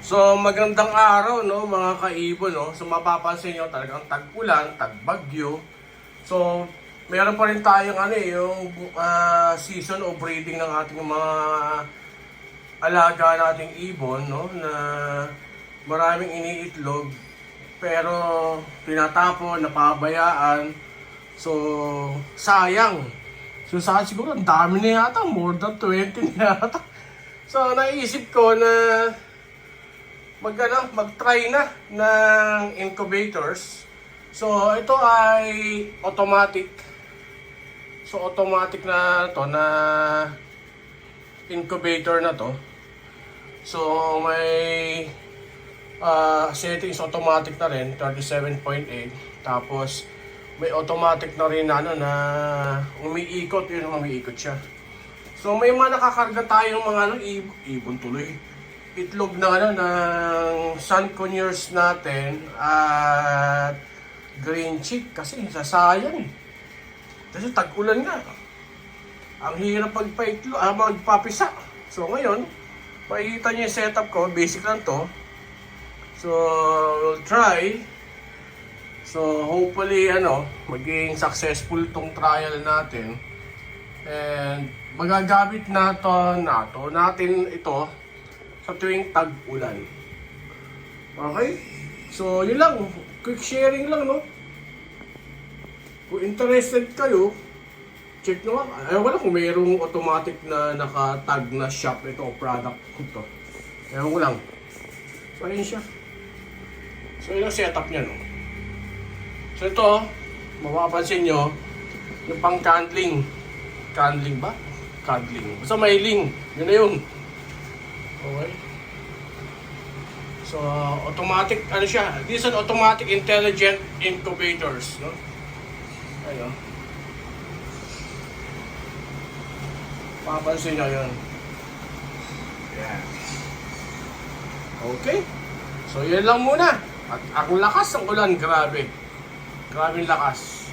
So magandang araw no mga kaibon no. So mapapansin niyo talagang tag-ulan, tag-bagyo. So meron pa rin tayong yung season of breeding ng ating mga alaga nating ibon no na maraming iniitlog pero tinatapon, napabayaan. So sayang. So siguro ang dami na yata, more than 20 na yata. So naisip ko na mag-try na ng incubators. So ito ay automatic. So automatic na to na incubator na to. So may settings automatic na rin, 37.8. Tapos may automatic na rin na umiikot, umiikot siya. So may mga nakakarga tayong mga ibon tuloy. Itlog na ng sun conures natin at green chick kasi sasayang eh. Kasi tag-ulan nga. Ang hirap magpapisa. So ngayon, makikita niyo yung setup ko, basic lang to. So we'll try. So hopefully maging successful tong trial natin. And magagamit natin ito sa tuwing tag-ulan. Okay? So, yun lang. Quick sharing lang, no? Kung interested kayo, check nyo. Ewan ko lang kung mayroong automatic na naka-tag na shop ito o product ito. Ewan ko lang. So, ayun siya. So, yun ang setup niya, no? So, ito, mapapansin nyo, yung pang-candling. Candling ba? Candling. Basta may ling. Yun na yun. Okay. So, automatic, siya? This is an automatic intelligent incubators, no? Ayun. Papansin nyo yun. Yeah. Okay. So, yun lang muna. At ang lakas ng ulan, grabe. Grabing lakas.